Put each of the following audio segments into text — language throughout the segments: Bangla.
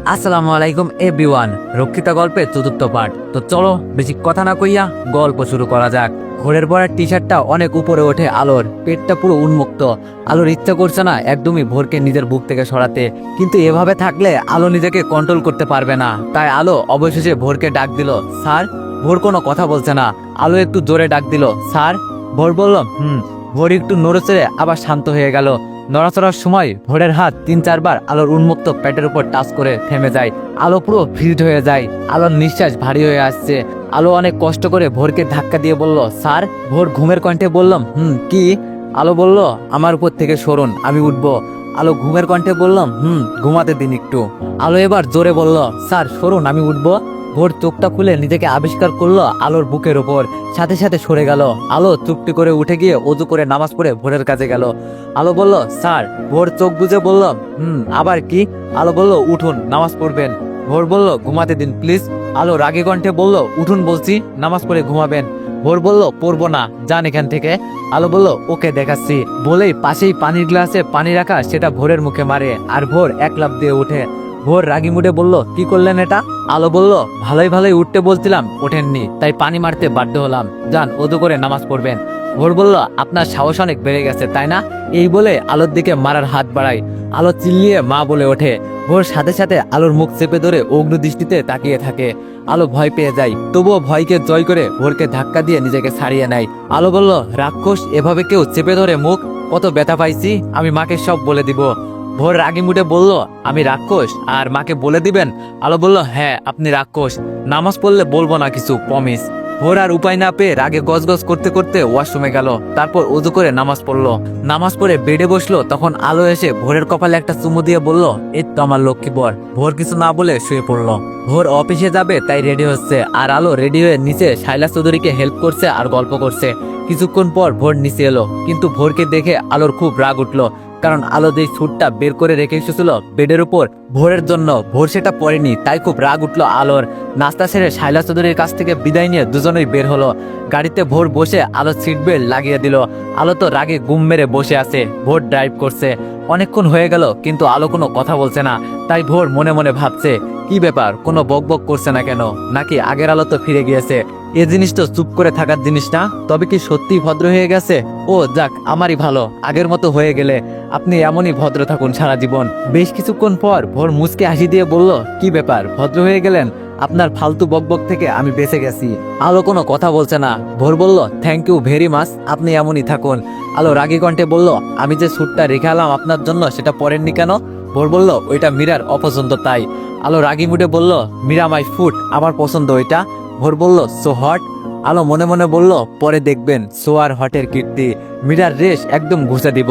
আসসালামু আলাইকুম এভরিওয়ান। রক্ষিতা গল্পের চতুর্থ পার্ট। তো চলো বেশি কথা না কইয়া গল্প শুরু করা যাক। ঘোরের পরের টি শার্টটা অনেক উপরে ওঠে আলোর, পেটটা পুরো উন্মুক্ত। আলোর ইচ্ছা করছে না একদমই ভোরকে নিজের বুক থেকে সরাতে, কিন্তু এভাবে থাকলে আলো নিজেকে কন্ট্রোল করতে পারবে না। তাই আলো অবশেষে ভোরকে ডাক দিল, স্যার। ভোর কোনো কথা বলছে না। আলো একটু জোরে ডাক দিল, স্যার। ভোর বলল ভোর একটু নড়েচড়ে আবার শান্ত হয়ে গেল। নড়াচড়ার সময় ভোরের হাত ৩-৪ বার আলোর উন্মুক্ত পেটের উপর টাচ করে থেমে যায়। আলো পুরো ফ্রিজ হয়ে যায়। আলোর নিঃশ্বাস ভারী হয়ে আসছে। আলো অনেক কষ্ট করে ভোরকে ধাক্কা দিয়ে বলল, স্যার। ভোর ঘুমের কণ্ঠে বললাম, কি? আলো বলল, আমার উপর থেকে সরুন, আমি উঠবো। আলো ঘুমের কণ্ঠে বললাম, ঘুমাতে দিন একটু। আলো এবার জোরে বলল, স্যার সরুন, আমি উঠবো। ভোর চোখটা খুলে নিজেকে আবিষ্কার করলো আলোর বুকের ওপর, সাথে সাথে সরে গেল। আলো চুপটি করে উঠে গিয়ে অজু করে নামাজ পড়ে ভোরের কাছে গেল। আলো বলল, স্যার। ভোর চোখ বুজে বলল, আবার কি? আলো বলল, উঠুন, নামাজ পড়বেন। ভোর বলল, ঘুমাতে দিন প্লিজ। আলো রাগী কণ্ঠে বলল, উঠুন বলছি, নামাজ পড়ে ঘুমাবেন। ভোর বলল, পড়বো না, যান এখান থেকে। আলো বলল, ওকে দেখাচ্ছি বলেই পাশেই পানির গ্লাসে পানি রাখা সেটা ভোরের মুখে মারে, আর ভোর এক লাফ দিয়ে উঠে। ভোর রাগি মুডে বলল, কি করলেন এটা? আলো বলল, ভালোই ভালোই উঠতে বলছিলাম, ওঠেননি, তাই পানি মারতে বাধ্য হলাম। যান ওদু করে নামাজ পড়বেন। ভোর বলল, আপনার সাহস অনেক বেড়ে গেছে তাই না? এই বলে আলোর দিকে মারার হাত বাড়ায়। আলো চিল্লিয়ে মা বলে ওঠে। ভোর সাথে সাথে আলোর মুখ চেপে ধরে অগ্নি দৃষ্টিতে তাকিয়ে থাকে। আলো ভয় পেয়ে যায়, তবুও ভয়কে জয় করে ভোরকে ধাক্কা দিয়ে নিজেকে ছাড়িয়ে নেয়। আলো বলল, রাক্ষস, এভাবে কেউ চেপে ধরে মুখ? কত ব্যথা পাইছি, আমি মাকে সব বলে দিব। ভোর রাগি মুডে বলল, আমি রাক্ষস আর মাকে বলে দিবেন? আলো বলল, হ্যাঁ আপনি রাক্ষস, নামাজ পড়লে বলবো না কিছু, প্রমিস। ভোর আর উপায় না পেয়ে রাগে গজগজ করতে করতে ওয়াশরুমে গেল। তারপর ওযু করে নামাজ পড়লো। নামাজ পড়ে বেডে বসলো, তখন আলো এসে ভোরের কপালে একটা চুমু দিয়ে বলল, এই তো আমার লক্ষ্মী বর। ভোর কিছু না বলে শুয়ে পড়লো। ভোর অফিসে যাবে তাই রেডি হচ্ছে, আর আলো রেডি হয়ে নিচে শাইলা চৌধুরীকে হেল্প করছে আর গল্প করছে। কিছুক্ষণ পর ভোর নিচে এলো, কিন্তু ভোরকে দেখে আলোর খুব রাগ উঠলো, কারণ আলো যে ছুটটা বের করে রেখে এসেছিল বেডের উপর ভোরের জন্য, ভোর সেটা পড়েনি, তাই খুব রাগ উঠলো আলোর। নাস্তা সেরে শাইলা চৌধুরীর কাছ থেকে বিদায় নিয়ে দুজনেই বের হলো। গাড়িতে ভোর বসে আলো সিট বেল্ট লাগিয়ে দিল। আলো তো রাগে গুম মেরে বসে আছে। ভোর ড্রাইভ করছে। অনেকক্ষণ হয়ে গেল কিন্তু আলো কোনো কথা বলছে না। তাই ভোর মনে মনে ভাবছে, কি ব্যাপার, কোনো বক বক করছে না কেন? নাকি আগের আলো তো ফিরে গিয়েছে? এ জিনিস তো চুপ করে থাকার জিনিস না। তবে কি সত্যি ভদ্র হয়ে গেছে? ও যাক, আমারই ভালো, আগের মতো হয়ে গেলে আপনি এমনই ভদ্র থাকুন সারা জীবন। বেশ কিছুক্ষণ পর ভোর মুচকে হাসি দিয়ে বলল, কি ব্যাপার, ভদ্র হয়ে গেলেন? আপনার ফালতু বকবক থেকে আমি বেঁচে গেছি। আলো কোনো কথা বলছে না। ভোর বলল, থ্যাংক ইউ ভেরি মাচ, আপনি এমনই থাকুন। আলো রাগী কণ্ঠে বলল, আমি যে স্যুটটা রেখে এলাম আপনার জন্য, সেটা পরেননি কেন? ভোর বলল, ওইটা মীরার অপছন্দ তাই। আলো রাগী মুডে বলল, মীরা মাই ফুট, আমার পছন্দ ওইটা। ভোর বলল, সো হট। আলো মনে মনে বলল, পরে দেখবেন সো আর হটের কীর্তি, মীরার রেশ একদম ঘুষে দিব।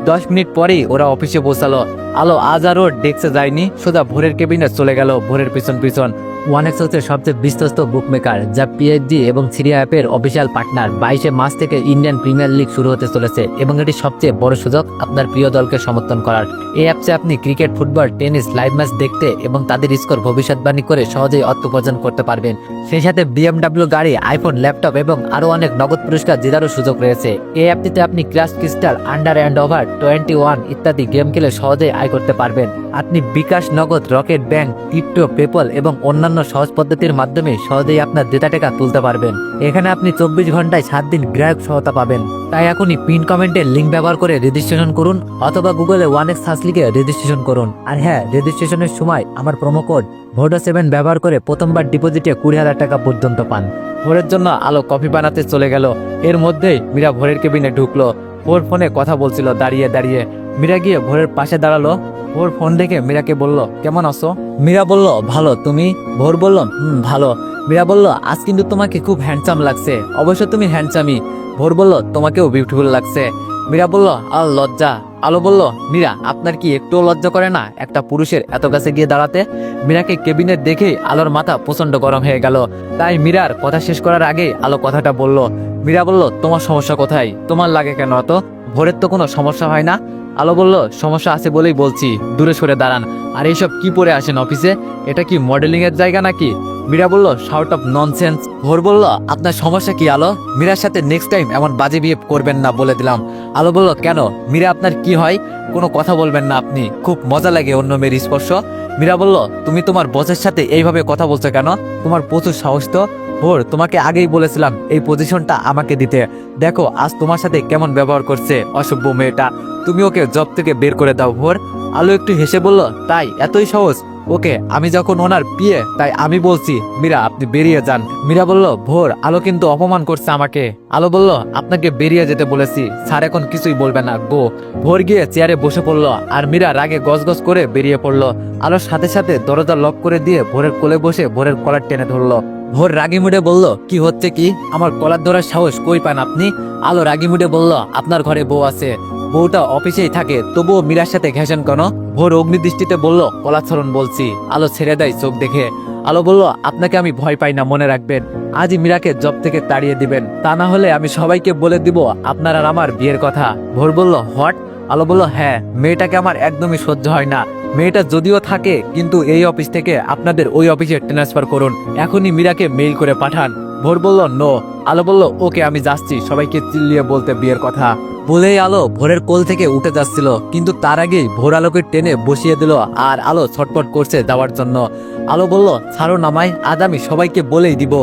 10 মিনিট পরেই ওরা অফিসে পৌঁছালো। আলো আজ আর ওর ডেস্কে যায়নি, সোজা ভোরের কেবিনে চলে গেল ভোরের পিছন পিছন। ওয়ানেক্স হচ্ছে সবচেয়ে বিশ্বস্ত বুকমেকার, যা পিএইচডি এবং সিরিয়া অ্যাপের অফিসিয়াল পার্টনার। 22শে মার্চ থেকে ইন্ডিয়ান প্রিমিয়ার লিগ শুরু হতে চলেছে এবং এটি সবচেয়ে বড় সুযোগ আপনার প্রিয় দলকে সমর্থন করার। এই অ্যাপসে আপনি cricket, football, tennis live match দেখতে এবং তাদের স্কোর ভবিষ্যৎবাণী করে সহজেই অর্থ উপার্জন করতে পারবেন। সেই সাথে BMW গাড়ি, আইফোন, ল্যাপটপ এবং আরও অনেক নগদ পুরস্কার জেতারও সুযোগ রয়েছে। এই অ্যাপটিতে আপনি crash crystal, under and over 21 ইত্যাদি গেম খেলে সহজেই আয় করতে পারবেন। আপনি বিকাশ, নগদ, রকেট ব্যাংক, ক্রিপ্টো, পেপল এবং অন্যান্য সহজ পদ্ধতির মাধ্যমে সহজেই আপনার জেতা টাকা তুলতে পারবেন। এখানে আপনি 24 ঘন্টায় 7 দিন গ্রাহক সহায়তা পাবেন। তাই এখনই পিন কমেন্টের লিঙ্ক ব্যবহার করে রেজিস্ট্রেশন করুন, অথবা গুগলে ওয়ানেক্স সার্চ লিখে রেজিস্ট্রেশন করুন। আর হ্যাঁ, রেজিস্ট্রেশনের সময় আমার প্রোমো কোড VODA7 ব্যবহার করে প্রথমবার ডিপোজিটে 20,000 টাকা পর্যন্ত পান। ভোরের জন্য আলো কফি বানাতে চলে গেল। এর মধ্যেই মীরা ভোরের কেবিনে ঢুকলো। ভোর ফোনে কথা বলছিল দাঁড়িয়ে দাঁড়িয়ে। মীরা গিয়ে ভোরের পাশে দাঁড়ালো। ভোর ফোন দেখে মীরাকে বলল, কেমন আছো? মীরা বলল, ভালো, তুমি? ভোর বলল, ভালো। মীরা বলল, আজ কিন্তু তোমাকে খুব হ্যান্ডসাম লাগছে। অবশ্য তুমি হ্যান্ডসামই। ভোর বলল, তোমাকেও বিউটিফুল লাগছে। মীরা বলল, আর লজ্জা। আলো বলল, মীরা, আপনার কি একটুও লজ্জা করে না একটা পুরুষের এত কাছে গিয়ে দাঁড়াতে? মীরাকে কেবিনেট দেখেই আলোর মাথা প্রচন্ড গরম হয়ে গেল। তাই মীরার কথা শেষ করার আগেই আলো কথাটা বলল। মীরা বলল, তোমার সমস্যা কোথায়? তোমার লাগে কেন অত? ভোরের তো কোনো সমস্যা হয় না। আলো বলল, সমস্যা আছে বলেই বলছি, দূরে সরে দাঁড়ান। আর এইসব কি পরে আসেন অফিসে? এটা কি মডেলিং এর জায়গা নাকি? মীরা বলল শাউট অফ ননসেন্স। ভোর বলল আপনার সমস্যা কি আলো? মীরার সাথে নেক্সট টাইম এমন বাজে বিহেভ করবেন না বলে দিলাম। আলো বলল কেন? মীরা আপনার কি হয়? কোনো কথা বলবেন না আপনি, খুব মজা লাগে অন্য মেয়ের স্পর্শ। মীরা বলল তুমি তোমার বসের সাথে এইভাবে কথা বলছো কেন? তোমার প্রচুর সাহস তো। ভোর তোমাকে আগেই বলেছিলাম এই পজিশনটা আমাকে দিতে, দেখো আজ তোমার সাথে কেমন ব্যবহার করছে অসভ্য মেয়েটা, তুমি ওকে জব থেকে বের করে দাও। ভোর আলো একটু হেসে বলল তাই এতই সহজ? ওকে, আমি যখন ওনার পিয়ে তাই আমি বলছি মীরা আপনি বেরিয়ে যান। মীরা বলল ভোর আলো কিন্তু অপমান করছে আমাকে। আলো বলল আপনাকে বেরিয়ে যেতে বলেছি, স্যার এখন কিছুই বলবে না, গো। ভোর গিয়ে চেয়ারে বসে পড়লো আর মীরা রাগে গজগজ করে বেরিয়ে পড়লো। আলোর সাথে সাথে দরজা লক করে দিয়ে ভোরের কোলে বসে ভোরের কলার টেনে ধরলো। ভোর রাগি মুডে বলল কি হচ্ছে কি? আমার কলার ধরার সাহস কই পান আপনি? আলো রাগি মুডে বলল আপনার ঘরে বউ আছে, বউটা অফিসেই থাকে, তবুও মীরার সাথে ঘেঁষেন কেন? ভোর অগ্নিদৃষ্টিতে বলল কলাচ্ছরণ বলছি। আলো ছেড়ে দেয় চোখ দেখে। আলো বলল আপনাকে আমি ভয় পাই না, মনে রাখবেন আজই মীরাকে জব থেকে তাড়িয়ে দিবেন, তা না হলে আমি সবাইকে বলে দিব আপনার আর আমার বিয়ের কথা। ভোর বলল হোয়াট? আলো বলল হ্যাঁ, মেয়েটাকে আমার একদমই সহ্য হয় না। মেয়েটা যদিও থাকে কিন্তু এই অফিস থেকে আপনাদের ওই অফিসে ট্রান্সফার করুন, এখনই মীরাকে মেইল করে পাঠান। ভোর বলল নো। আলো বলল ওকে আমি যাচ্ছি সবাইকে চিল্লিয়ে বলতে বিয়ের কথা। বলেই আলো ভোরের কোল থেকে উঠে যাচ্ছিল, কিন্তু তার আগেই ভোর আলোকে টেনে বসিয়ে দিল আর আলো ছটপট করছে যাওয়ার জন্য। আলো বলল ছাড়ো নামাই, আজ আমি সবাইকে বলেই দিব।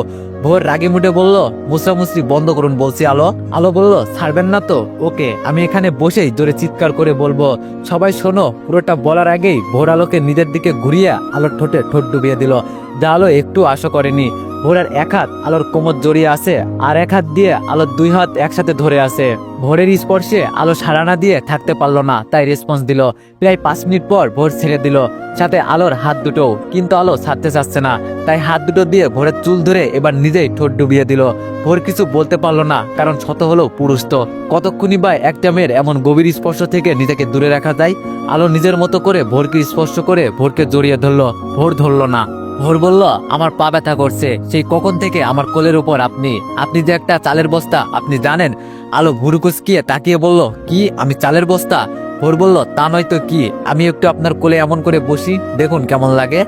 ভোর রাগে মুডে বলল মুসরামুসরি বন্ধ করুন বলছি আলো। আলো বলল ছাড়বেন না তো? ওকে, আমি এখানে বসেই জোরে চিৎকার করে বলবো, সবাই শোনো। পুরোটা বলার আগেই ভোর আলোকে নিজের দিকে ঘুরিয়ে আলোর ঠোঁটে ঠোঁট ডুবিয়ে দিল, যা আলো একটু আশা করেনি। ভোরের এক হাত আলোর কোমর জড়িয়ে আছে আর এক হাত দিয়ে আলোর দুই হাত একসাথে ধরে আছে। ভোরের স্পর্শে আলো সাড়া না দিয়ে থাকতে পারলো না, তাই রেসপন্স দিল। প্রায় 5 মিনিট পর ভোর ছেড়ে দিল, সাথে আলোর হাত দুটো, কিন্তু আলো ছাড়তে চাচ্ছে না, তাই হাত দুটো দিয়ে ভোরের চুল ধরে এবার নিজেই ঠোঁট ডুবিয়ে দিল। ভোর কিছু বলতে পারলো না, কারণ শত হলো পুরুষ তো, কতক্ষণই বা একটা মেয়ের এমন গভীর স্পর্শ থেকে নিজেকে দূরে রাখা যায়। আলো নিজের মতো করে ভোরকে স্পর্শ করে ভোরকে জড়িয়ে ধরলো। ভোর ধরলো না। ভোর বলল আমার পা ব্যথা করছে, সেই কখন থেকে আমার কোলের উপর আপনি আপনি যে একটা চালের বস্তা, আপনি জানেন? আলো ভুরুকুচকিয়ে তাকিয়ে বলল কি আমি চালের বস্তা? ভোর বলল তা নয় তো কি, আমি একটু আপনার কোলে এমন করে বসি, দেখুন কেমন লাগে।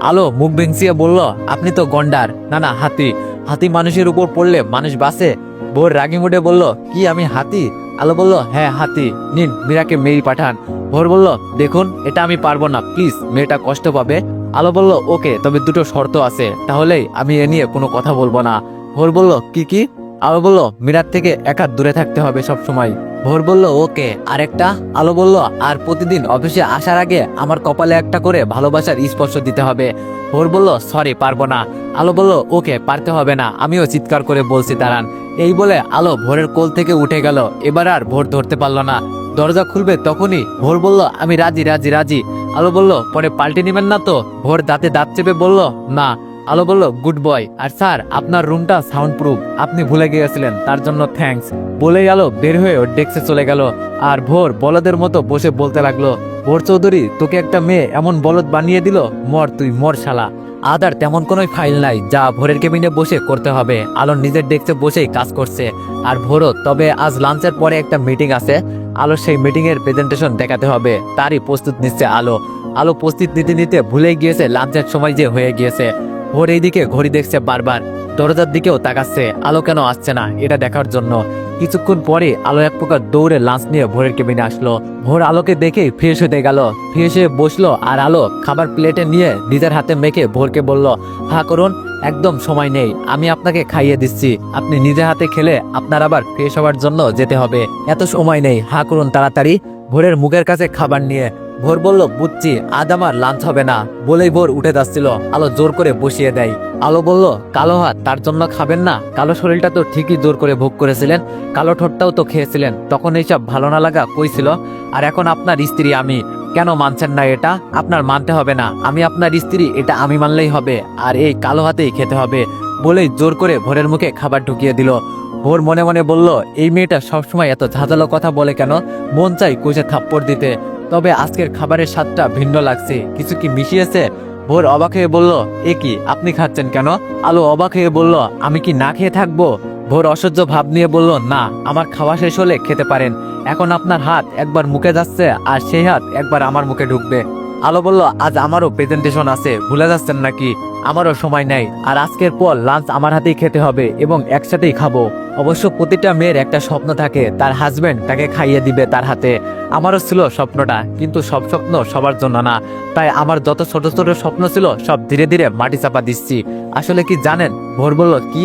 আলো মুখ ভেঙচিয়ে বলল আপনি তো গন্ডার, না না হাতি। হাতি মানুষের উপর পড়লে মানুষ বাঁচে? ভোর রাগি মুডে বলল কি আমি হাতি? আলো বলল হ্যাঁ হাতি, নিন মীরাকে মেইল পাঠান। ভোর বলল দেখুন এটা আমি পারবো না, প্লিজ, মেয়েটা কষ্ট পাবে। আলো বলল ওকে, তবে দুটো শর্ত আছে, তাহলেই আমি এ নিয়ে কোনো কথা বলবো না। ভোর বলল কি কি? আলো বলল মীরার থেকে এক হাত দূরে থাকতে হবে সব সময়। ভোর বলল ওকে, আরেকটা? আলো বলল আর প্রতিদিন অফিসে আসার আগে আমার কপালে একটা করে ভালোবাসার স্পর্শ দিতে হবে। ভোর বলল সরি পারবো না। আলো বলল ওকে, পারতে হবে না, আমিও চিৎকার করে বলছি দাঁড়ান। এই বলে আলো ভোরের কোল থেকে উঠে গেল। এবার আর ভোর ধরতে পারলো না। দরজা খুলবে তখনই ভোর বলল আমি রাজি রাজি রাজি। আলো বলল পরে পাল্টে নিবেন না তো? ভোর দাঁতে দাঁত চেপে বলল না। আলো বলল গুড বয়, আর স্যার আপনার রুমটা সাউন্ড প্রুফ, আপনি ভুলে গিয়েছিলেন, তার জন্য থ্যাঙ্কস। বলেই আলো বের হয়ে ওর ডেস্কে চলে গেল। আর ভোর বলদের মতো বসে বলতে লাগলো ভোর চৌধুরী তোকে একটা মেয়ে এমন বলদ বানিয়ে দিল, মর তুই মর শালা। আদার তেমন কোনো ফাইল নাই যা ভোরের কেবিনে বসে করতে হবে। আলো নিজের ডেস্কে বসেই কাজ করছে। আর ভোরও তবে আজ লাঞ্চের পরে একটা মিটিং আছে, আলো সেই মিটিং এর প্রেজেন্টেশন দেখাতে হবে, তারই প্রস্তুত নিচ্ছে আলো। আলো প্রস্তুত নিতে নিতে ভুলেই গিয়েছে লাঞ্চের সময় যে হয়ে গিয়েছে। ভোর এইদিকে ঘড়ি দেখছে বারবার, দরজার দিকেও তাকাচ্ছে আলো কেন আসছে না এটা দেখার জন্য। কিছুক্ষণ পরে আলো এক প্রকার দৌড়ে লাঞ্চ নিয়ে ভোরের কেবিনে আসলো। ভোর আলোকে দেখে ফ্রেশ হতে গেল, ফ্রেশ হয়ে বসলো। আর আলো খাবার প্লেটে নিয়ে নিজের হাতে মেখে ভোরকে বলল হা করুন, একদম সময় নেই, আমি আপনাকে খাইয়ে দিচ্ছি, আপনি নিজে হাতে খেলে আপনার আবার ফ্রেশ হওয়ার জন্য যেতে হবে, এত সময় নেই, হা করুন তাড়াতাড়ি। ভোরের মুখের কাছে খাবার নিয়ে ভোর বলল বুঝছি, আজ আমার লাঞ্চ হবে না। বলেই ভোর উঠে যাচ্ছিল, আলো জোর করে বসিয়ে দেয়। আলো বলল কালো হাত তার জন্য খাবেন না? কালো শরীরটা তো ঠিকই জোর করে ভোগ করেছিলেন, কালো ঠোঁটটাও তো খেয়েছিলেন, তখন এইসব ভালো না লাগা কই ছিল? আর এখন আপনার স্ত্রী আমি, কেন মানছেন না এটা? আপনার মানতে হবে না, আমি আপনার স্ত্রী, এটা আমি মানলেই হবে, আর এই কালো হাতেই খেতে হবে। বলেই জোর করে ভোরের মুখে খাবার ঢুকিয়ে দিল। ভোর মনে মনে বলল এই মেয়েটা সবসময় এত ঝাঁঝালো কথা বলে কেন? মন চাই কষে থাপ্পড় দিতে, তবে আজকের খাবারের স্বাদটা ভিন্ন লাগছে, কিছু কি মিশিয়েছে? ভোর অবাক হয়ে বলল এ কি, আপনি খাচ্ছেন কেন? আলো অবাক হয়ে বলল আমি কি না খেয়ে থাকবো? ভোর অসহ্য ভাব নিয়ে বলল না, আমার খাওয়া শেষ হলে খেতে পারেন, এখন আপনার হাত একবার মুখে যাচ্ছে আর সেই হাত একবার আমার মুখে ঢুকবে। আলো বলল আজ আমারও প্রেজেন্টেশন আছে, ভুলে যাচ্ছেন নাকি? আমারও সময় নেই, আর আজকের পর লাঞ্চ আমার হাতেই খেতে হবে এবং একসাথেই খাবো। অবশ্য প্রতিটা মেয়ের একটা স্বপ্ন থাকে, তার হাজবেন্ড তাকে খাইয়ে দিবে তার হাতে। আমারও ছিল স্বপ্নটা, কিন্তু সব স্বপ্ন সবার জন্য না। তাই আমার যত ছোট ছোট স্বপ্ন ছিল সব ধীরে ধীরে মাটি চাপা দিচ্ছি। আসলে কি জানেন, ভোর বলল কি?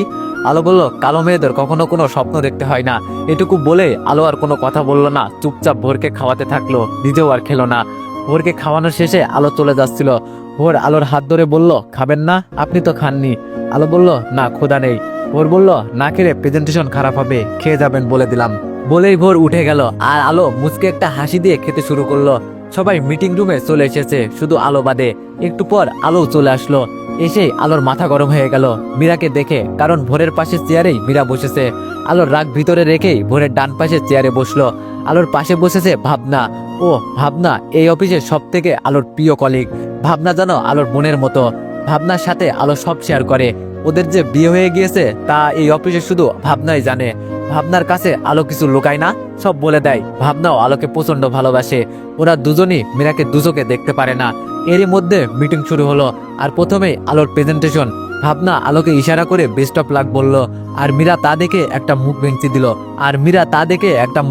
আলো বলল, কালো মেয়েদের কখনো কোনো স্বপ্ন দেখতে হয় না। এটুকু বলে আলো আর কোনো কথা বললো না, চুপচাপ ভোরকে খাওয়াতে থাকলো, নিজেও আর খেলো না। ভোরকে খাওয়ানোর শেষে আলো চলে যাচ্ছিল। ভোর আলোর হাত ধরে বলল, খাবেন না? আপনি তো খাননি। আলো বলল, না ক্ষুধা নেই। ভোর বলল, না খেলে প্রেজেন্টেশন খারাপ হবে, খেয়ে যাবেন বলে দিলাম। বলেই ভোর উঠে গেল, আর আলো মুচকে একটা হাসি দিয়ে খেতে শুরু করলো। সবাই মিটিং রুমে চলে এসেছে, শুধু আলো বাদে। একটু পর আলো চলে আসলো। এসেই আলোর মাথা গরম হয়ে গেল মীরাকে দেখে, কারণ ভোরের পাশের চেয়ারেই মীরা বসেছে। আলোর রাগ ভিতরে রেখেই ভোরের ডান পাশের চেয়ারে বসলো। আলোর পাশে বসেছে ভাবনা। ও ভাবনা এই অফিসের সব থেকে আলোর প্রিয় কলিগ। ভাবনা জানো আলোর বোনের মতো। ভাবনার সাথে আলো সব শেয়ার করে। ওদের যে বিয়ে হয়ে গিয়েছে তা এই অফিসে শুধু ভাবনাই জানে। ভাবনার কাছে আলো কিছু লুকায় না, সব বলে দেয়। ভাবনাও আলোকে প্রচন্ড ভালোবাসে। ওরা দুজনই মীরাকে দুচোখে দেখতে পারে না। এরই মধ্যে মিটিং শুরু হলো, আর প্রথমেই আলোর প্রেজেন্টেশন। ভাবনা আলোকে ইশারা করে বেস্ট অফ লাক বলল, আর মীরা তা দেখে একটা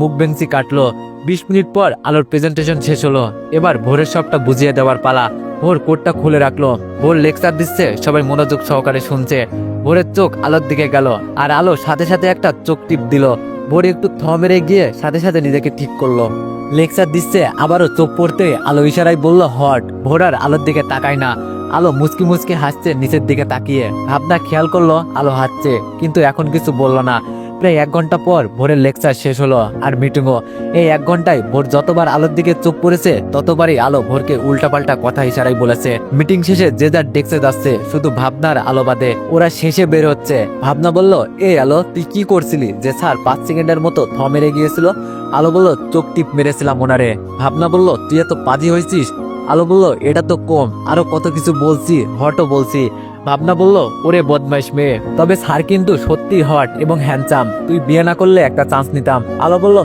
মুখ বেঞ্চি কাটলো। 20 মিনিট পর আলোর প্রেজেন্টেশন শেষ হলো। এবার ভোরের সবটা বুঝিয়ে দেওয়ার পালা। ভোর কোটটা খুলে রাখলো। ভোর লেকচার দিচ্ছে, সবাই মনোযোগ সহকারে শুনছে। ভোরের চোখ আলোর দিকে গেল, আর আলো সাথে সাথে একটা চোখ টিপ দিল। ভোর একটু থ মেরে গিয়ে সাথে সাথে নিজেকে ঠিক করলো। লেকচার দিচ্ছে, আবারও চোখ পড়তে আলো ইশারায় বলল হট। ভোর আর আলোর দিকে তাকায় না। আলো মুচকি মুচকি হাসছে নিচের দিকে তাকিয়ে। ভাবনা খেয়াল করলো আলো হাসছে, কিন্তু এখন কিছু বলল না। প্রায় 1 ঘন্টা পর ভোরের লেকচার শেষ হলো, আর মিটিংও। এই 1 ঘন্টায় ভোর যতবার আলোর দিকে চোখ পড়েছে ততবারই আলো ভোরকে উল্টাপাল্টা কথা ইশারায় বলেছে। মিটিং শেষে যে যার ডেস্কে যাচ্ছে, শুধু ভাবনার আলো বাদে। ওরা শেষে বের হচ্ছে। ভাবনা বলল, এই আলো তুই কি করছিলি যে স্যার 5 সেকেন্ডের মতো থ মেরে গিয়েছিল? আলো বলল, চোখ টিপ মেরেছিলাম ওনারে। ভাবনা বলল, তুই এত পাজি হয়েছিস? আলো বলল, এটা তো কম, আরো কত কিছু বলছি, হটও বলছি। ভাবনা বলল, ওরে বদমাইশ মেয়ে, তবে স্যার কিন্তু সত্যি হট এবং হ্যান্ডসাম। তুই বিয়ে না করলে একটা চান্স নিতাম। আলো বলল,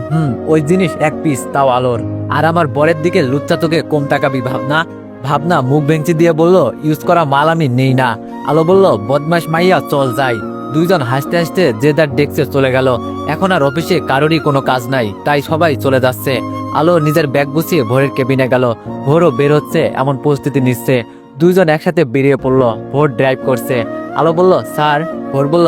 ওই জিনিস 1 পিস, তাও আলোর। আর আমার বরের দিকে লুচ্চা তোকে কম তাকাবি ভাবনা। ভাবনা মুখ বেঞ্চি দিয়ে বলল, ইউজ করা মাল আমি নেই না। আলো বলল, বদমাইশ মাইয়া, চল যাই। দুইজন হাসতে হাসতে যে যার ডেস্কে চলে গেল। এখন আর অফিসে কারোরই কোনো কাজ নাই, তাই সবাই চলে যাচ্ছে। আলো নিজের ব্যাগ গুছিয়ে ভোরের কেবিনে গেল। ভোরও বের হচ্ছে এমন প্রস্তুতি নিচ্ছে। দুইজন একসাথে বেরিয়ে পড়লো। ভোর ড্রাইভ করছে। আলো বলল, স্যার। ভোর বলল,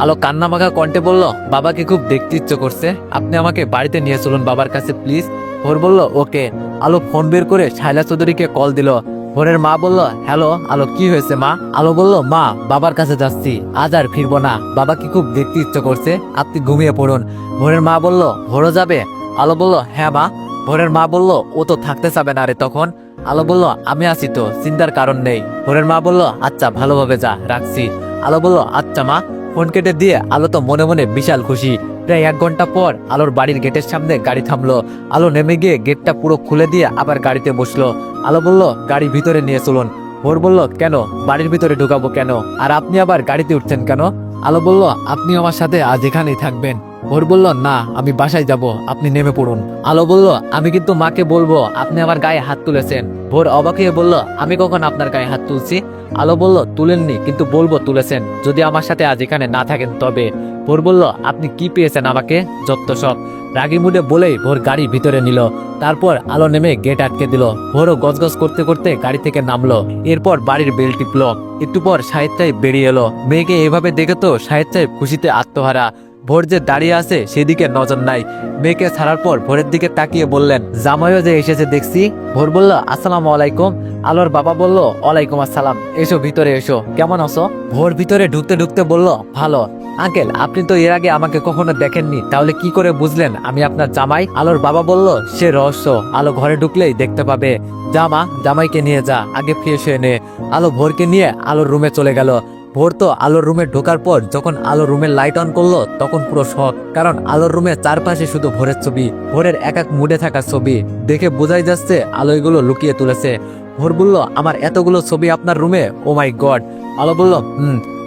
আলো কান্না মাখা কণ্ঠে বলল, বাবাকে খুব দেখতে ইচ্ছে করছে, আপনি আমাকে বাড়িতে নিয়ে চলুন বাবার কাছে প্লিজ। ভোর বলল, ওকে। আলো ফোন বের করে শাইলা চৌধুরীকে কল দিল। ভোরের মা বলল, হ্যালো আলো, কি হয়েছে মা? আলো বলল, মা বাবার কাছে যাচ্ছি, আজ আর ফিরবো না, বাবাকে খুব দেখতে ইচ্ছে করছে, আপনি ঘুমিয়ে পড়ুন। ভোরের মা বলল, ভোরও যাবে? আলো বলল, হ্যাঁ মা। ভোরের মা বলল, ও তো থাকতে চাবে না রে তখন। আলো বলল, আমি আছি তো, চিন্তার কারণ নেই। ভোরের মা বলল, আচ্ছা ভালোভাবে যা, রাখছি। আলো বলল, আচ্ছা মা। ফোন কেটে দিয়ে আলো তো মনে মনে বিশাল খুশি। প্রায় 1 ঘন্টা পর আলোর বাড়ির গেটের সামনে গাড়ি থামলো। আলো নেমে গিয়ে গেটটা পুরো খুলে দিয়ে আবার গাড়িতে বসলো। আলো বলল, গাড়ি ভিতরে নিয়ে চলুন। ভোর বলল, কেন, বাড়ির ভিতরে ঢুকাবো কেন? আর আপনি আবার গাড়িতে উঠছেন কেন? আলো বলল, আপনি আমার সাথে আজ এখানেই থাকবেন। ভোর বলল, না আমি বাসায় যাব, আপনি নেমে পড়ুন। আলো বলল, আমি কিন্তু মাকে বলবো আপনি আমার গায়ে হাত তুলেছেন। ভোর অবাক হয়ে বলল, আমি কখন আপনার গায়ে হাত তুলছি? আলো বলল, তুলেননি, কিন্তু বলবো তুলেছেন, যদি আমার সাথে আজ এখানে না থাকেন তবে। ভোর বলল, আপনি কি পেয়েছেন আমাকে? যত সব। রাগী মুডে বলেই ভোর গাড়ি ভিতরে নিল। তারপর আলো নেমে গেট আটকে দিল। ভোরও গজগজ করতে করতে গাড়ি থেকে নামলো। এরপর বাড়ির বেল টিপলো। একটু পর শাহিদ সাহেব বেরিয়ে এলো। মেয়েকে এভাবে দেখে তো শাহিদ সাহেব খুশিতে আত্মহারা। ভোর যে দাঁড়িয়ে আছে সেদিকে নজর নাই। মেয়েকে ছাড়ার পর ভোরের দিকে তাকিয়ে বললেন, জামাইও যে এসেছে দেখছি। ভোর বলল, আসসালামু আলাইকুম। আলোর বাবা বলল, ওয়ালাইকুম আসসালাম, এসো ভিতরে এসো, কেমন আছো? ভোর ভিতরে ঢুকতে ঢুকতে বলল, ভালো। আঙ্কেল, আপনি তো এর আগে আমাকে কখনো দেখেননি, তাহলে কি করে বুঝলেন আমি আপনার জামাই? আলোর বাবা বলল, সে রহস্য, আলো ঘরে ঢুকলেই দেখতে পাবে। যা মা, জামাইকে নিয়ে যা, আগে ফ্রেশ হয়ে নে। আলো ভোরকে নিয়ে আলোর রুমে চলে গেল। ভোর তো আলোর রুমে ঢোকার পর যখন আলোর রুমের লাইট অন করলো তখন পুরো শক, কারণ আলোর রুমের চারপাশে শুধু ভোরের ছবি, ভোরের এক এক মুডে থাকা ছবি। দেখে বোঝাই যাচ্ছে আলো এগুলো লুকিয়ে তুলেছে। ভোর বলল, আমার এতগুলো ছবি আপনার রুমে? ও মাই গড। আলো বলল,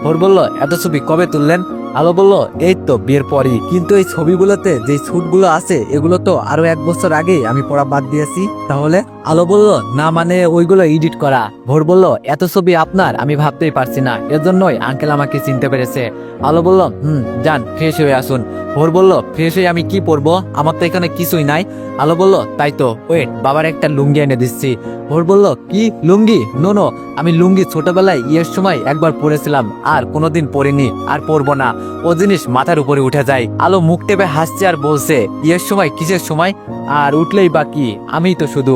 ভোর বলল, এত ছবি কবে তুললেন? আলো বলল, এই তো বিয়ের পরই, কিন্তু এই ছবিগুলোতে যে স্যুটগুলো আছে এগুলো তো আরো 1 বছর আগেই আমি পড়া বাদ দিয়েছি। তাহলে? আলো বলল, না মানে ওইগুলো এডিট করা। ভোর বলল, এত ছবি আপনার আমি ভাবতেই পারছি না, এর জন্যই আঙ্কেল আমাকে চিনতে পেরেছে। আলো বলল, যান ফ্রেশ হয়ে আসুন। ভোর বলল, ফ্রেশ হয়ে আমি কি পরবো, আমার তো এখানে কিছুই নাই। আলো বলল, তাই তো, ওয়েট, বাবার একটা লুঙ্গি এনে দিচ্ছি। ভোর বলল, কি লুঙ্গি? নো নো, আমি লুঙ্গি ছোটবেলায় ইয়ের সময় একবার পরেছিলাম, আর কোনোদিন পরিনি, আর পরবো না। ও জিনিস মাথার উপরে উঠে যায়। আলো মুখ টেপে হাসছে আর বলছে, ইয়ের সময় কিসের সময়, আর উঠলেই বাকি আমিই তো শুধু।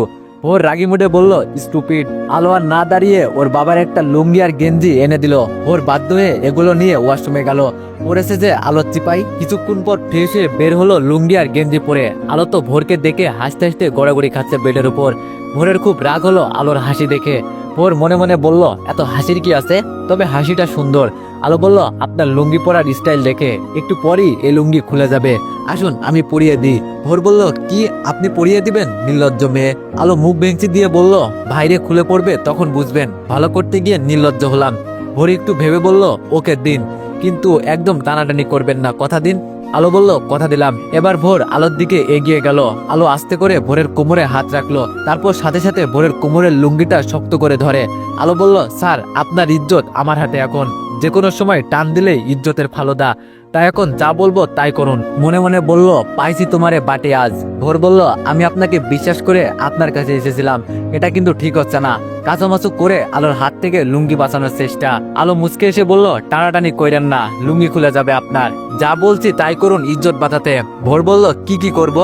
ওর রাগি মুডে বলল, স্টুপিড। আলো আর না দাঁড়িয়ে ওর বাবার একটা লুঙ্গি আর গেঞ্জি এনে দিল। ওর বাধ্য হয়ে এগুলো নিয়ে ওয়াশরুমে গেল। পড়েছে যে আলোর চিপাই। কিছুক্ষণ পর ফ্রেশ হয়ে বের হলো লুঙ্গি আর গেঞ্জি পরে। আলো তো ভোরকে দেখে হাসতে হাসতে গড়াগড়ি খাচ্ছে বেডের উপর। ভোরের খুব রাগ হলো আলোর হাসি দেখে। ভোর মনে মনে বলল, এত হাসির কি আছে, তবে হাসিটা সুন্দর। আলো বলল, আপনার লুঙ্গি পরার স্টাইল দেখে একটু পরই এই লুঙ্গি খুলে যাবে, আসুন আমি পরিয়ে দিই। ভোর বলল, কি আপনি পরিয়ে দিবেন, নির্লজ্জ মেয়ে। আলো মুখ ভেঙচি দিয়ে বলল, ভাইরে খুলে পড়বে তখন বুঝবেন। ভালো করতে গিয়ে নির্লজ্জ হলাম। ভোর একটু ভেবে বলল, ওকে দিন, কিন্তু একদম টানাটানি করবেন না, কথা দিন। আলো বলল, কথা দিলাম। এবার ভোর আলোর দিকে এগিয়ে গেল। আলো আস্তে করে ভোরের কোমরে হাত রাখলো, তারপর সাথে সাথে ভোরের কোমরের লুঙ্গিটা শক্ত করে ধরে। আলো বলল, স্যার আপনার ইজ্জত আমার হাতে এখন, যে কোনো সময় টান দিলেই ইজ্জতের ফালুদা, তাই এখন যা বলবো তাই করুন। মনে মনে বলল, পাইছি তোমারে বাটে আজ। ভোর বলল, আমি আপনাকে বিশ্বাস করে আপনার কাছে এসেছিলাম, এটা কিন্তু ঠিক হচ্ছে না। কাঁচামাচু করে আলোর হাত থেকে লুঙ্গি বাঁচানোর চেষ্টা। আলো মুচকে এসে বলল, টানাটানি কইরেন না, লুঙ্গি খুলে যাবে আপনার, যা বলছি তাই করুন ইজ্জত বাঁচাতে। ভোর বলল, কি করব?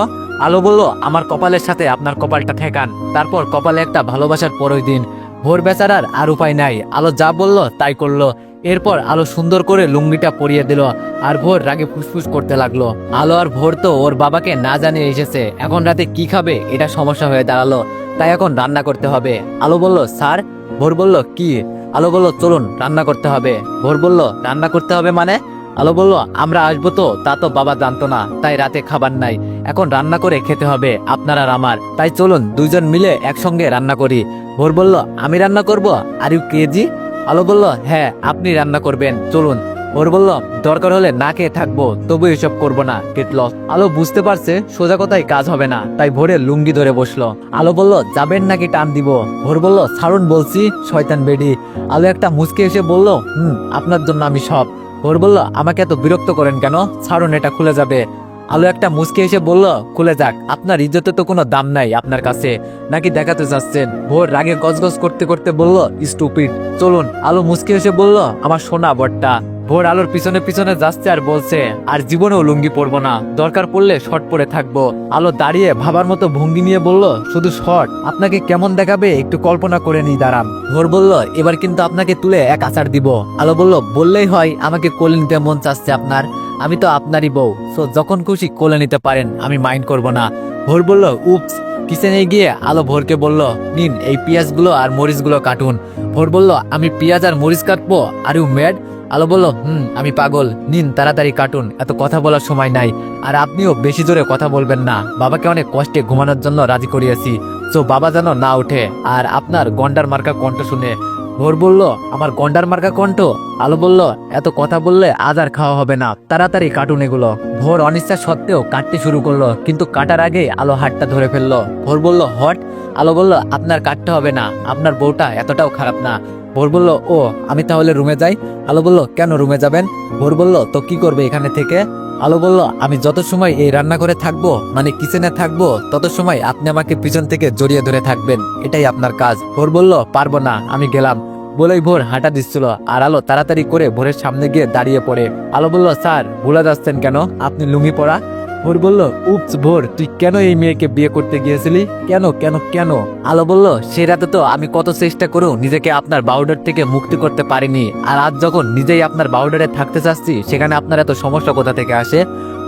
আলো বলল, আমার কপালের সাথে আপনার কপালটা ঠেকান, তারপর কপালে একটা ভালোবাসার পরই দিন। ভোর বেচারার আর উপায় নাই, আলো যা বলল তাই করলো। এরপর আলো সুন্দর করে লুঙ্গিটা পরিয়ে দিল, আর ভোর রাগে ফুসফুস করতে লাগলো। আলো আর ভোর তো ওর বাবাকে না জানিয়ে এসেছে, এখন রাতে কি খাবে এটা সমস্যা হয়ে দাঁড়ালো, তাই এখন রান্না করতে হবে। আলো বলল, স্যার? ভোর বলল, কি? আলো বলল, চলুন রান্না করতে হবে। ভোর বলল, রান্না করতে হবে মানে? আলো বলল, আমরা আসবো তো তা তো বাবা জানতো না, তাই রাতে খাবার নাই, এখন রান্না করে খেতে হবে আপনার আর আমার, তাই চলুন দুইজন মিলে একসঙ্গে রান্না করি। ভোর বলল, আমি রান্না করব? Are U KG? আলো বলল, হ্যাঁ আপনি রান্না করবেন, চলুন। ভোর বলল, দরকার হলে না খেয়ে থাকবো, তবু এসব করবো না, গেট লস। আলো বুঝতে পারছে সোজা কথায় কাজ হবে না, তাই ভোরে লুঙ্গি ধরে বসলো। আলো বলল, যাবেন নাকি টান দিব? ভোর বলল, ছাড়ুন বলছি, শয়তান বেডি। আলো একটা মুচকে এসে বলল, আপনার জন্য আমি সব। ভোর বলল, আমাকে এত বিরক্ত করেন কেন, ছাড়ুন এটা খুলে যাবে। আলো একটা মুচকে এসে বলল, খুলে যাক, আপনার ইজ্জতে তো কোনো দাম নাই আপনার কাছে, নাকি দেখাতে চাচ্ছেন? ভোর রাগে গজগজ করতে করতে বলল, স্টুপিড। চলুন। আলো মুচকে এসে বলল, আমার সোনা বটটা। ভোর আলোর পিছনে পিছনে যাচ্ছে আর বলছে, আর জীবনেও লুঙ্গি পরবো না, দরকার পড়লে শর্ট পরে থাকবো। আলো দাঁড়িয়ে ভাবার মতো ভঙ্গি নিয়ে বলল, শুধু শর্ট? আপনাকে কেমন দেখাবে একটু কল্পনা করে নি, দাঁড়ান। ভোর বলল, এবার কিন্তু আপনাকে তুলে এক আচার দিব। আলো বলল, বললেই হয়, আমাকে কোলে নিতে মন চাচ্ছে আপনার, আমি তো আপনারই বউ, সো যখন খুশি কোলে নিতে পারেন, আমি মাইন্ড করব না। ভোর বলল, উপস। কিচেনে গিয়ে আলো ভোরকে বলল, নিন এই পেঁয়াজগুলো আর মরিচগুলো কাটুন। ভোর বলল, আমি পেঁয়াজ আর মরিচ কাটবো? Are you mad? আলো বলল, আমি পাগল, নিন তাড়াতাড়ি কাটুন, এত কথা বলার সময় নাই, আর আপনিও বেশি জোরে কথা বলবেন না, বাবাকে অনেক কষ্টে ঘুমানোর জন্য রাজি করিয়েছি, তো বাবা যেন না উঠে আর আপনার গন্ডার মার্কা কণ্ঠ শুনে। ভোর বলল, আমার গন্ডার মার্কা কণ্ঠ? আলো বলল, এত কথা বললে আজ আর খাওয়া হবে না, তাড়াতাড়ি কাটুন এগুলো। ভোর অনিচ্ছা সত্ত্বেও কাটতে শুরু করলো, কিন্তু কাটার আগে আলো হাতটা ধরে ফেললো। ভোর বলল, হট। আলো বলল, আপনার কাটতে হবে না, আপনার বউটা এতটাও খারাপ না। ভোর বলল, ও আমি তাহলে রুমে যাই। আলো বলল, কেন রুমে যাবেন? ভোর বলল, তো কি করবে এখানে থেকে? আলো বলল, আমি যত সময় এই রান্নাঘরে থাকবো, মানে কিচেনে থাকবো, তত সময় আপনি আমাকে পিছন থেকে জড়িয়ে ধরে থাকবেন, এটাই আপনার কাজ। ভোর বলল, পারবো না, আমি গেলাম। বলেই ভোর হাঁটা দিচ্ছিল, আর আলো তাড়াতাড়ি করে ভোরের সামনে গিয়ে দাঁড়িয়ে পড়ে। আলো বলল, স্যার ভুলে যাচ্ছেন কেন, আপনি লুঙ্গি পরা। ভোর বলল, উপস ভোর, তুই কেন এই মেয়েকে বিয়ে করতে গিয়েছিলি? কেন কেন কেন? আলো বলল, সে রাতে তো আমি কত চেষ্টা করেও নিজেকে আপনার বাউডার থেকে মুক্তি করতে পারিনি, আর আজ যখন নিজেই আপনার বাউডারে থাকতে চাচ্ছি, সেখানে আপনার এত সমস্যা কোথা থেকে আসে?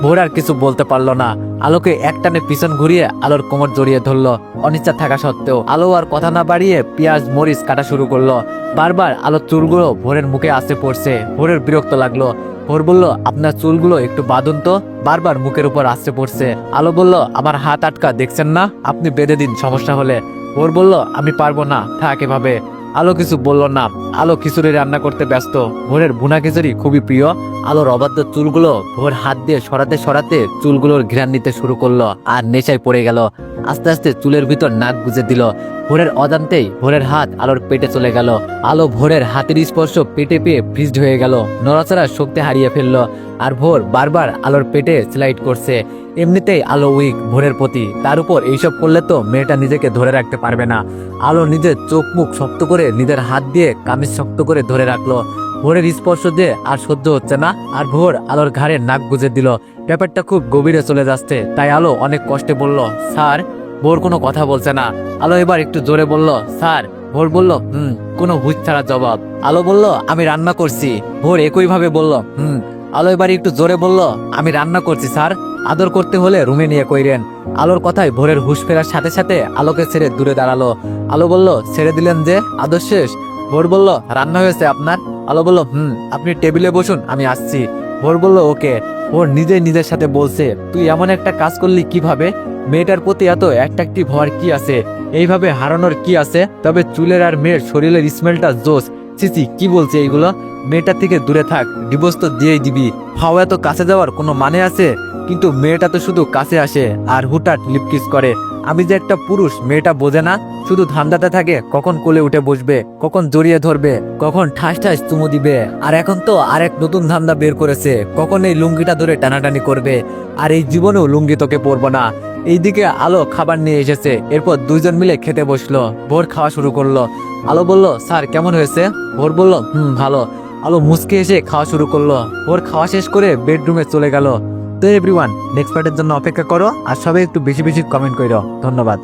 ভোর আর কিছু বলতে পারলো না। আলোকে একটানে পিছন ঘুরিয়ে আলোর কোমর জড়িয়ে ধরলো। অনিচ্ছা থাকা সত্ত্বেও আলো আর কথা না বাড়িয়ে পেঁয়াজ মরিচ কাটা শুরু করলো। বারবার আলোর চুলগুলো ভোরের মুখে আসতে পড়ছে। ভোরের বিরক্ত লাগলো। ভোর বলল, আপনার চুলগুলো একটু বাঁধুন তো, বারবার মুখের উপর আসতে পড়ছে। আলো বলল, আমার হাত আটকা, দেখছেন না, আপনি বেঁধে দিন সমস্যা হলে। ভোর বলল, আমি পারবো না, থাক এভাবে। আলো কিছু বলল না। আলো খিচুড়ি রান্না করতে ব্যস্ত। ভোরের ভুনা খিচুড়ি খুবই প্রিয়। আলোর অবাধ্য চুলগুলো ভোর হাত দিয়ে সরাতে সরাতে চুলগুলোর ঘ্রাণ নিতে শুরু করলো আর নেশায় পড়ে গেল। আস্তে আস্তে চুলের ভিতর নাক গুজে দিল। ভোরের অজান্তেই ভোরের হাত আলোর পেটে চলে গেল। আলো ভোরের হাতের স্পর্শ পেটে পেয়ে ফ্রিজড হয়ে গেল। নড়াচড়ার শক্তি হারিয়ে ফেললো। আর ভোর বারবার আলোর পেটে স্লাইড করছে। এমনিতেই আলো উইক ভোরের প্রতি, তার উপর এইসব করলে তো মেয়েটা নিজেকে ধরে রাখতে পারবে না। আলো নিজের চোখ মুখ শক্ত করে নিজের হাত দিয়ে কামিজ শক্ত করে ধরে রাখলো। ভোরের স্পর্শ দিয়ে আর সহ্য হচ্ছে না। আর ভোর আলোর ঘাড়ে নাক গুজে দিল। ব্যাপারটা খুব গভীরে চলে যাচ্ছে। তাই আলো অনেক কষ্টে বলল, স্যার। ভোর কোনো কথা বলছে না। আলো এবার একটু জোরে বলল, স্যার। ভোর বলল, কোনো হুঁশ ছাড়া জবাব। আলো বলল, আমি রান্না করছি। ভোর একইভাবে বলল, আলো এবার একটু জোরে বলল, আমি রান্না করছি স্যার। আদর করতে হলে রুমে নিয়ে কইরেন। আলোর কথায় ভোরের হুঁশ ফেরার সাথে সাথে আলোকে ছেড়ে দূরে দাঁড়ালো। আলো বলল, ছেড়ে দিলেন যে, আদর শেষ? ভোর বলল, রান্না হয়েছে আপনার? আলো বলল, আপনি টেবিলে বসুন, আমি আসছি। ভোর বলল, ওকে। ভোর নিজের সাথে বলছে, তুই এমন একটা কাজ করলি কিভাবে? মেয়েটার প্রতি এত অ্যাট্রাকটিভ হওয়ার কি আছে? এইভাবে হারানোর কি আছে? তবে চুলের আর মেয়ের শরীরের স্মেলটা জোস। চিচি, কি বলছে এইগুলো? মেয়েটা থেকে দূরে থাক, ডিভোর্স তো দিয়েই দিবি। হাওয়া এত কাছে যাওয়ার কোনো মানে আছে? কিন্তু মেয়েটা তো শুধু কাছে আসে আর হুটহাট লিপকিস করে। আমি যে একটা পুরুষ মেয়েটা বোঝে না, শুধু ধান্দাতে থাকে কখন কোলে উঠে বসবে, কখন জড়িয়ে ধরবে, কখন ঠাস ঠাস চুমু দিবে। আর এখন তো আরেক নতুন ধান্দা বের করেছে, কখন এই লুঙ্গিটা ধরে টানাটানি করবে। আর এই জীবনেও লুঙ্গি তোকে পরবো না। এইদিকে আলো খাবার নিয়ে এসেছে। এরপর দুইজন মিলে খেতে বসলো। ভোর খাওয়া শুরু করলো। আলো বলল, স্যার কেমন হয়েছে? ভোর বলল, ভালো। আলো মুচকে এসে খাওয়া শুরু করলো। ভোর খাওয়া শেষ করে বেডরুমে চলে গেল। তো এভরিওয়ান, নেক্সট পার্টের জন্য অপেক্ষা করো আর সবাই একটু বেশি বেশি কমেন্ট করো। ধন্যবাদ।